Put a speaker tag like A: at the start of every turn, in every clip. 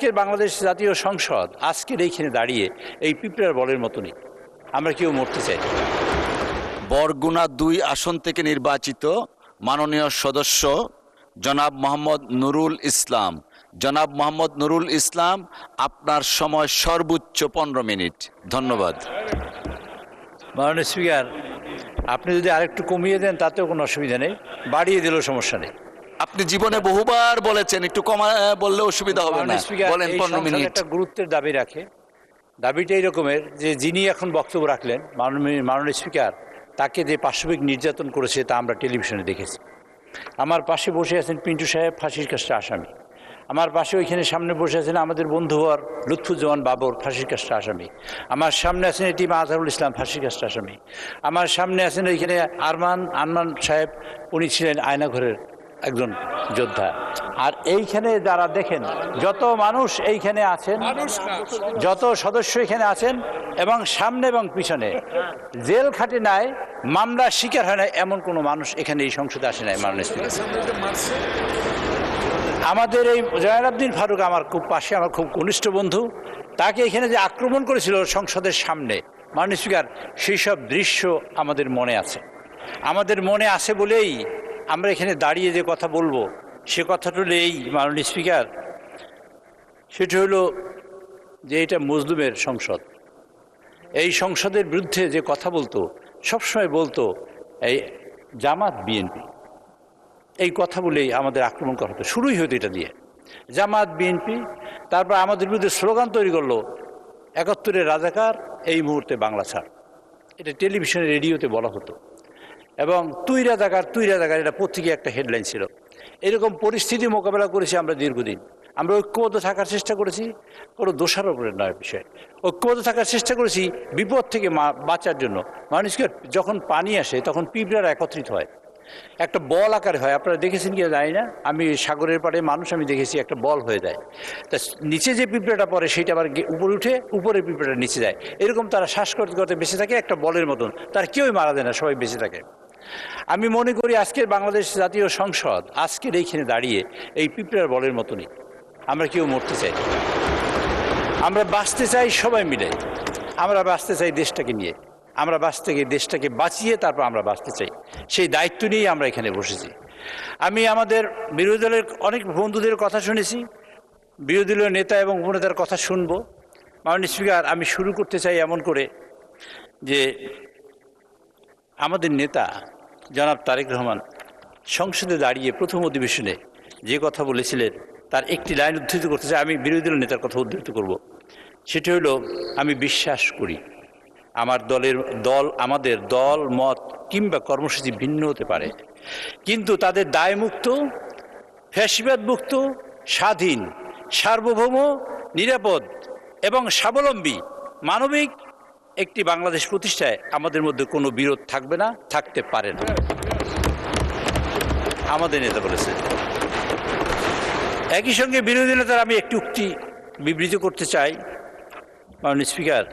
A: আজকের বাংলাদেশ জাতীয় সংসদ আজকের এইখানে দাঁড়িয়ে এই পিঁপড়ার বলের মতনই আমরা কেউ মরতে চাই।
B: বরগুনা ২ আসন থেকে নির্বাচিত মাননীয় সদস্য জনাব মোহাম্মদ নুরুল ইসলাম। জনাব মোহাম্মদ নুরুল ইসলাম, আপনার সময় সর্বোচ্চ 15 মিনিট। ধন্যবাদ।
A: মাননীয় স্পিকার, আপনি যদি আরেকটু কমিয়ে দেন তাতেও কোনো অসুবিধা নেই, বাড়িয়ে দিলেও সমস্যা নেই।
B: আপনি জীবনে বহুবার বলেছেন, একটু কমা বললে অসুবিধা হবে না। বলেন 15 মিনিট।
A: একটা গুরুত্বের দাবি রাখে। দাবিটা এই রকমের যে যিনি এখন বক্তব্য রাখলেন মাননীয় স্পিকার, তাকে যে পাশবিক নির্যাতন করেছে তা আমরা টেলিভিশনে দেখেছি। আমার পাশে বসে আছেন পিন্টু সাহেব, ফাঁসির কাজটা আসামি। আমার পাশে ওইখানে সামনে বসে আছেন আমাদের বন্ধুবর লুৎফুজ্জামান বাবর, ফাঁসির কাজটা আসামি। আমার সামনে আছেন এটি আজহারুল ইসলাম, ফাঁসির কাজটা আসামি। আমার সামনে আছেন ওইখানে আরমান সাহেব, উনি ছিলেন আয়নাঘরের একজন যোদ্ধা। আর এইখানে যারা দেখেন যত মানুষ এইখানে আছেন, যত সদস্য এখানে আছেন এবং সামনে এবং পিছনে জেল খাটে নাই, মামলার শিকার হয় না এমন কোনো মানুষ এখানে এই সংসদে আসে নাই। মাননীয় স্পিকার, আমাদের এই জয়নাল ফারুক আমার খুব পাশে, আমার খুব ঘনিষ্ঠ বন্ধু, তাকে এখানে যে আক্রমণ করেছিল সংসদের সামনে, মাননীয় স্পিকার, সেই সব দৃশ্য আমাদের মনে আছে। আমাদের মনে আছে বলেই আমরা এখানে দাঁড়িয়ে যে কথা বলবো, সে কথাটা হলো এই মাননীয় স্পিকার, সেটা হলো যে এটা মজলুমের সংসদ। এই সংসদের বিরুদ্ধে যে কথা বলতো, সবসময় বলতো এই জামাত বিএনপি, এই কথা বলেই আমাদের আক্রমণ করা হতো। শুরুই হতো এটা দিয়ে, জামাত বিএনপি। তারপর আমাদের বিরুদ্ধে স্লোগান তৈরি করলো ৭১-এর রাজাকার, এই মুহূর্তে বাংলা ছাড়। এটা টেলিভিশনে রেডিওতে বলা হতো। এবং তুই রাজাকার, এটা পত্রিকায় একটা হেডলাইন ছিল। এরকম পরিস্থিতি মোকাবেলা করেছি আমরা দীর্ঘদিন। আমরা ঐক্যবদ্ধ থাকার চেষ্টা করেছি, কোনো দোষারোপণের নয় বিষয়। ঐক্যবদ্ধ থাকার চেষ্টা করেছি বিপদ থেকে বাঁচার জন্য। মানুষ যখন পানি আসে তখন পিঁপড়ারা একত্রিত হয়, একটা বল আকারে হয়। আপনারা দেখেছেন কি জানি না, আমি সাগরের পাড়ে মানুষ, আমি দেখেছি একটা বল হয়ে যায়। তা নিচে যে পিঁপড়াটা পড়ে সেটা আবার উপরে উঠে, উপরে পিঁপড়াটা নিচে যায়। এরকম তারা শ্বাস করতে করতে বেঁচে থাকে, একটা বলের মতন। তারা কেউই মারা যায় না, সবাই বেঁচে থাকে। আমি মনে করি আজকের বাংলাদেশ জাতীয় সংসদ আজকের এইখানে দাঁড়িয়ে এই পিঁপড়ার বলের মতনই আমরা কেউ মরতে চাই। আমরা বাঁচতে চাই সবাই মিলে, আমরা বাঁচতে চাই দেশটাকে নিয়ে, আমরা দেশটাকে বাঁচিয়ে তারপর আমরা বাঁচতে চাই। সেই দায়িত্ব নিয়েই আমরা এখানে বসেছি। আমি আমাদের বিরোধী দলের অনেক বন্ধুদের কথা শুনেছি, বিরোধী দলীয় নেতা এবং উপনেতার কথা শুনবো। মাননীয় স্পিকার, আমি শুরু করতে চাই এমন করে যে আমাদের নেতা জনাব তারেক রহমান সংসদে দাঁড়িয়ে প্রথম অধিবেশনে যে কথা বলেছিলেন তার একটি লাইন উদ্ধৃত করতে চাই। আমি বিরোধী দলের নেতার কথা উদ্ধৃত করব। সেটা হলো, আমি বিশ্বাস করি আমাদের দল মত কিংবা কর্মসূচি ভিন্ন হতে পারে, কিন্তু তাদের দায়মুক্ত, ফ্যাসিবাদ মুক্ত, স্বাধীন, সার্বভৌম, নিরাপদ এবং স্বাবলম্বী মানবিক একটি বাংলাদেশ প্রতিষ্ঠায় আমাদের মধ্যে কোনো বিরোধ থাকবে না, থাকতে পারে না, আমাদের নেতা বলেছেন। একই সঙ্গে বিরোধী নেতার আমি একটি উক্তি বিবৃত করতে চাই। মাননীয় স্পিকার,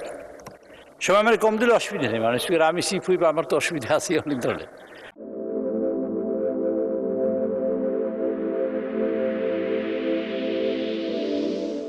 A: সময় আমার কম দিলে অসুবিধা নেই। মাননীয় স্পিকার, আমি চিফ হুইপ, আমার তো অসুবিধা আছে অনেক ধরনের।